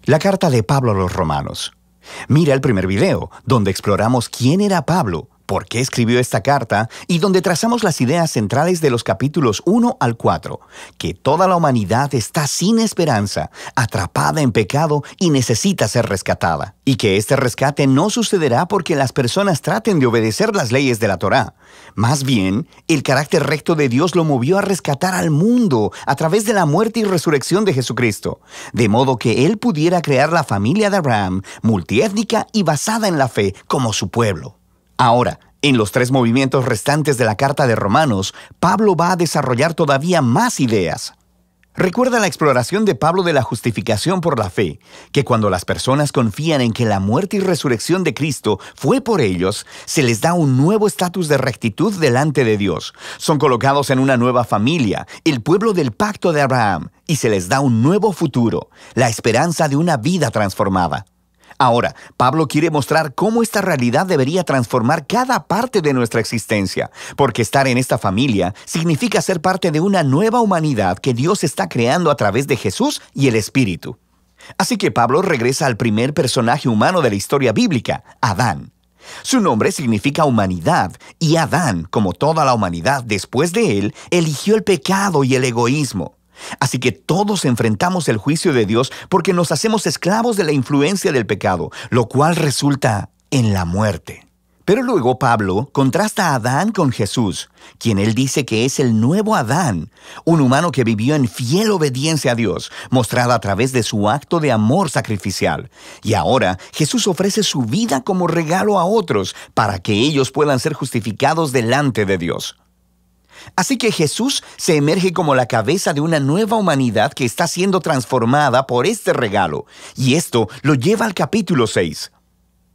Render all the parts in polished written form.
La carta de Pablo a los Romanos. Mira el primer video, donde exploramos quién era Pablo, por qué escribió esta carta y donde trazamos las ideas centrales de los capítulos 1 al 4, que toda la humanidad está sin esperanza, atrapada en pecado y necesita ser rescatada, y que este rescate no sucederá porque las personas traten de obedecer las leyes de la Torá. Más bien, el carácter recto de Dios lo movió a rescatar al mundo a través de la muerte y resurrección de Jesucristo, de modo que Él pudiera crear la familia de Abraham, multiétnica y basada en la fe, como su pueblo. Ahora, en los 3 movimientos restantes de la carta de Romanos, Pablo va a desarrollar todavía más ideas. Recuerda la exploración de Pablo de la justificación por la fe, que cuando las personas confían en que la muerte y resurrección de Cristo fue por ellos, se les da un nuevo estatus de rectitud delante de Dios. Son colocados en una nueva familia, el pueblo del pacto de Abraham, y se les da un nuevo futuro, la esperanza de una vida transformada. Ahora, Pablo quiere mostrar cómo esta realidad debería transformar cada parte de nuestra existencia, porque estar en esta familia significa ser parte de una nueva humanidad que Dios está creando a través de Jesús y el Espíritu. Así que Pablo regresa al primer personaje humano de la historia bíblica, Adán. Su nombre significa humanidad, y Adán, como toda la humanidad después de él, eligió el pecado y el egoísmo. Así que todos enfrentamos el juicio de Dios porque nos hacemos esclavos de la influencia del pecado, lo cual resulta en la muerte. Pero luego Pablo contrasta a Adán con Jesús, quien él dice que es el nuevo Adán, un humano que vivió en fiel obediencia a Dios, mostrada a través de su acto de amor sacrificial. Y ahora Jesús ofrece su vida como regalo a otros para que ellos puedan ser justificados delante de Dios. Así que Jesús se emerge como la cabeza de una nueva humanidad que está siendo transformada por este regalo, y esto lo lleva al capítulo 6.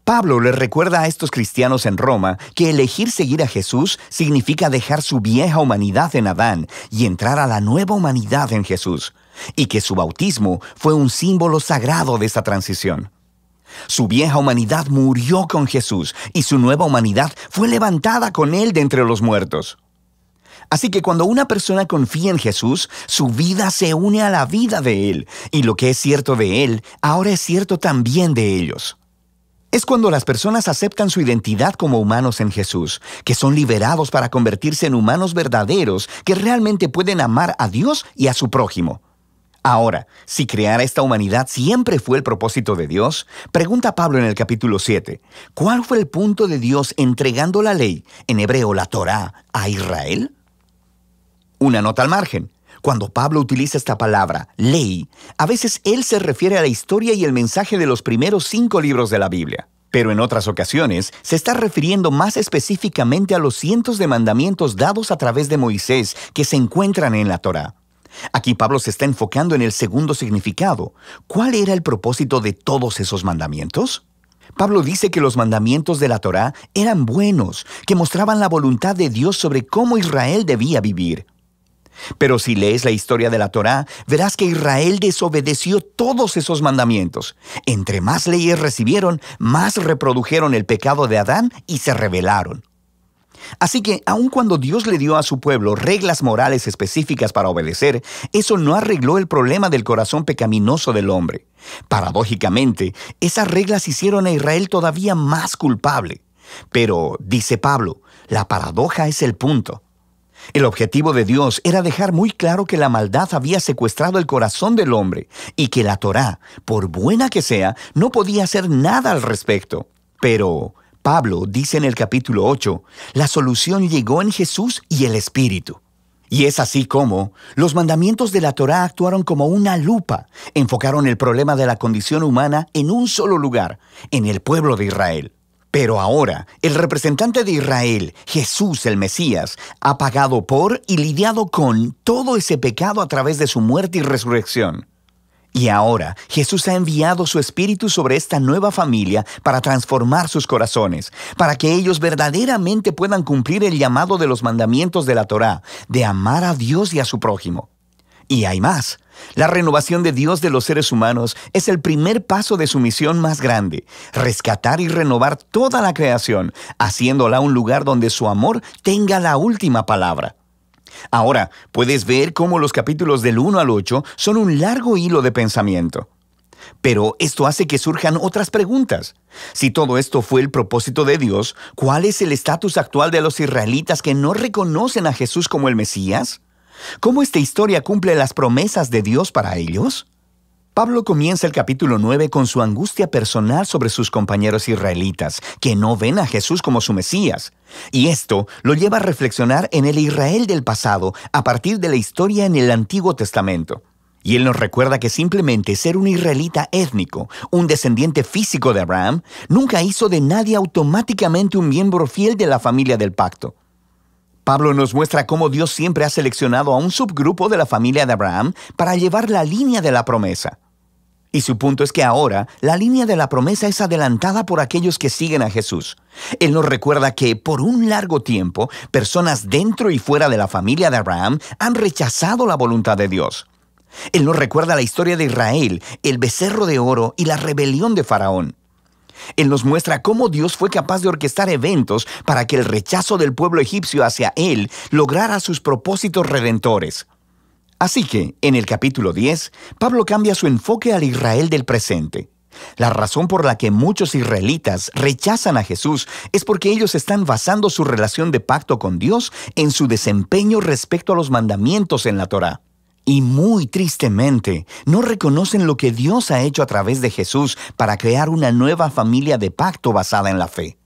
Pablo les recuerda a estos cristianos en Roma que elegir seguir a Jesús significa dejar su vieja humanidad en Adán y entrar a la nueva humanidad en Jesús, y que su bautismo fue un símbolo sagrado de esta transición. Su vieja humanidad murió con Jesús, y su nueva humanidad fue levantada con Él de entre los muertos. Así que cuando una persona confía en Jesús, su vida se une a la vida de Él, y lo que es cierto de Él, ahora es cierto también de ellos. Es cuando las personas aceptan su identidad como humanos en Jesús, que son liberados para convertirse en humanos verdaderos que realmente pueden amar a Dios y a su prójimo. Ahora, si crear esta humanidad siempre fue el propósito de Dios, pregunta Pablo en el capítulo 7, ¿cuál fue el punto de Dios entregando la ley, en hebreo la Torá, a Israel? Una nota al margen. Cuando Pablo utiliza esta palabra, ley, a veces él se refiere a la historia y el mensaje de los primeros 5 libros de la Biblia. Pero en otras ocasiones se está refiriendo más específicamente a los cientos de mandamientos dados a través de Moisés que se encuentran en la Torá. Aquí Pablo se está enfocando en el segundo significado. ¿Cuál era el propósito de todos esos mandamientos? Pablo dice que los mandamientos de la Torá eran buenos, que mostraban la voluntad de Dios sobre cómo Israel debía vivir. Pero si lees la historia de la Torá, verás que Israel desobedeció todos esos mandamientos. Entre más leyes recibieron, más reprodujeron el pecado de Adán y se rebelaron. Así que, aun cuando Dios le dio a su pueblo reglas morales específicas para obedecer, eso no arregló el problema del corazón pecaminoso del hombre. Paradójicamente, esas reglas hicieron a Israel todavía más culpable. Pero, dice Pablo, la paradoja es el punto. El objetivo de Dios era dejar muy claro que la maldad había secuestrado el corazón del hombre y que la Torá, por buena que sea, no podía hacer nada al respecto. Pero Pablo dice en el capítulo 8, la solución llegó en Jesús y el Espíritu. Y es así como los mandamientos de la Torá actuaron como una lupa, enfocaron el problema de la condición humana en un solo lugar, en el pueblo de Israel. Pero ahora, el representante de Israel, Jesús el Mesías, ha pagado por y lidiado con todo ese pecado a través de su muerte y resurrección. Y ahora, Jesús ha enviado su Espíritu sobre esta nueva familia para transformar sus corazones, para que ellos verdaderamente puedan cumplir el llamado de los mandamientos de la Torá, de amar a Dios y a su prójimo. Y hay más. La renovación de Dios de los seres humanos es el primer paso de su misión más grande, rescatar y renovar toda la creación, haciéndola un lugar donde su amor tenga la última palabra. Ahora, puedes ver cómo los capítulos del 1 al 8 son un largo hilo de pensamiento. Pero esto hace que surjan otras preguntas. Si todo esto fue el propósito de Dios, ¿cuál es el estatus actual de los israelitas que no reconocen a Jesús como el Mesías? ¿Cómo esta historia cumple las promesas de Dios para ellos? Pablo comienza el capítulo 9 con su angustia personal sobre sus compañeros israelitas, que no ven a Jesús como su Mesías. Y esto lo lleva a reflexionar en el Israel del pasado a partir de la historia en el Antiguo Testamento. Y él nos recuerda que simplemente ser un israelita étnico, un descendiente físico de Abraham, nunca hizo de nadie automáticamente un miembro fiel de la familia del pacto. Pablo nos muestra cómo Dios siempre ha seleccionado a un subgrupo de la familia de Abraham para llevar la línea de la promesa. Y su punto es que ahora la línea de la promesa es adelantada por aquellos que siguen a Jesús. Él nos recuerda que por un largo tiempo, personas dentro y fuera de la familia de Abraham han rechazado la voluntad de Dios. Él nos recuerda la historia de Israel, el becerro de oro y la rebelión de Faraón. Él nos muestra cómo Dios fue capaz de orquestar eventos para que el rechazo del pueblo egipcio hacia él lograra sus propósitos redentores. Así que, en el capítulo 10, Pablo cambia su enfoque al Israel del presente. La razón por la que muchos israelitas rechazan a Jesús es porque ellos están basando su relación de pacto con Dios en su desempeño respecto a los mandamientos en la Torá. Y muy tristemente, no reconocen lo que Dios ha hecho a través de Jesús para crear una nueva familia de pacto basada en la fe.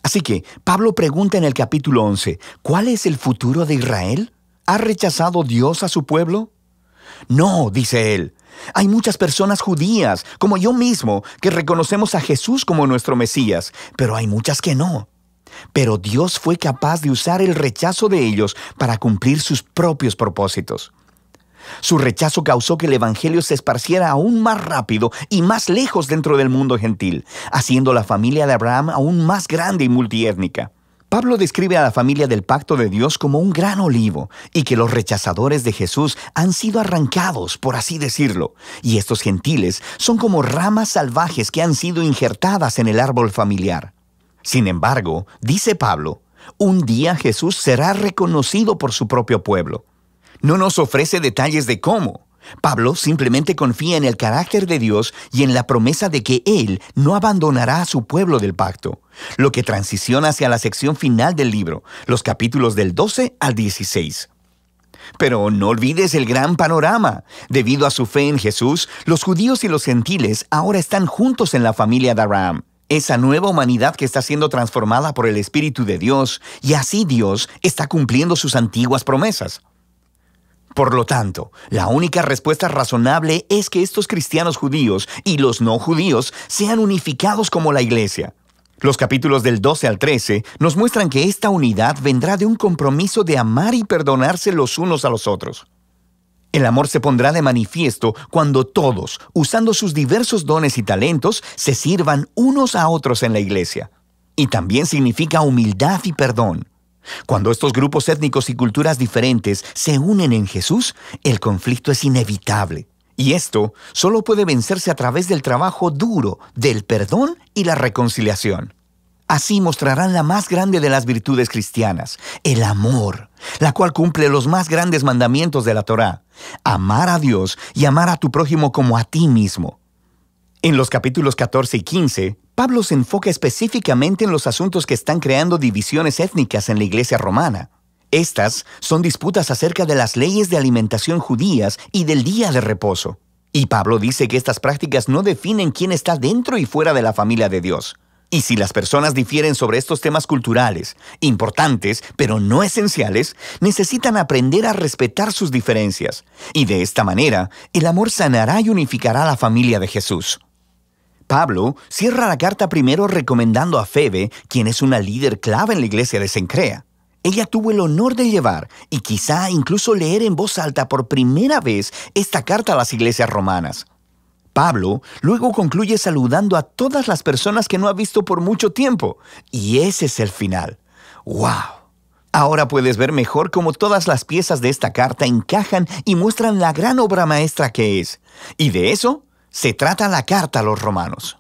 Así que, Pablo pregunta en el capítulo 11, ¿cuál es el futuro de Israel? ¿Ha rechazado Dios a su pueblo? No, dice él. Hay muchas personas judías, como yo mismo, que reconocemos a Jesús como nuestro Mesías, pero hay muchas que no. Pero Dios fue capaz de usar el rechazo de ellos para cumplir sus propios propósitos. Su rechazo causó que el Evangelio se esparciera aún más rápido y más lejos dentro del mundo gentil, haciendo la familia de Abraham aún más grande y multiétnica. Pablo describe a la familia del pacto de Dios como un gran olivo y que los rechazadores de Jesús han sido arrancados, por así decirlo, y estos gentiles son como ramas salvajes que han sido injertadas en el árbol familiar. Sin embargo, dice Pablo, un día Jesús será reconocido por su propio pueblo. No nos ofrece detalles de cómo. Pablo simplemente confía en el carácter de Dios y en la promesa de que Él no abandonará a su pueblo del pacto, lo que transiciona hacia la sección final del libro, los capítulos del 12 al 16. Pero no olvides el gran panorama. Debido a su fe en Jesús, los judíos y los gentiles ahora están juntos en la familia de Abraham. Esa nueva humanidad que está siendo transformada por el Espíritu de Dios, y así Dios está cumpliendo sus antiguas promesas. Por lo tanto, la única respuesta razonable es que estos cristianos judíos y los no judíos sean unificados como la iglesia. Los capítulos del 12 al 13 nos muestran que esta unidad vendrá de un compromiso de amar y perdonarse los unos a los otros. El amor se pondrá de manifiesto cuando todos, usando sus diversos dones y talentos, se sirvan unos a otros en la iglesia. Y también significa humildad y perdón. Cuando estos grupos étnicos y culturas diferentes se unen en Jesús, el conflicto es inevitable. Y esto solo puede vencerse a través del trabajo duro, del perdón y la reconciliación. Así mostrarán la más grande de las virtudes cristianas, el amor, la cual cumple los más grandes mandamientos de la Torá: amar a Dios y amar a tu prójimo como a ti mismo. En los capítulos 14 y 15, Pablo se enfoca específicamente en los asuntos que están creando divisiones étnicas en la iglesia romana. Estas son disputas acerca de las leyes de alimentación judías y del día de reposo. Y Pablo dice que estas prácticas no definen quién está dentro y fuera de la familia de Dios. Y si las personas difieren sobre estos temas culturales, importantes pero no esenciales, necesitan aprender a respetar sus diferencias. Y de esta manera, el amor sanará y unificará a la familia de Jesús. Pablo cierra la carta primero recomendando a Febe, quien es una líder clave en la iglesia de Cencrea. Ella tuvo el honor de llevar y quizá incluso leer en voz alta por primera vez esta carta a las iglesias romanas. Pablo luego concluye saludando a todas las personas que no ha visto por mucho tiempo. Y ese es el final. ¡Wow! Ahora puedes ver mejor cómo todas las piezas de esta carta encajan y muestran la gran obra maestra que es. Y de eso se trata la carta a los romanos.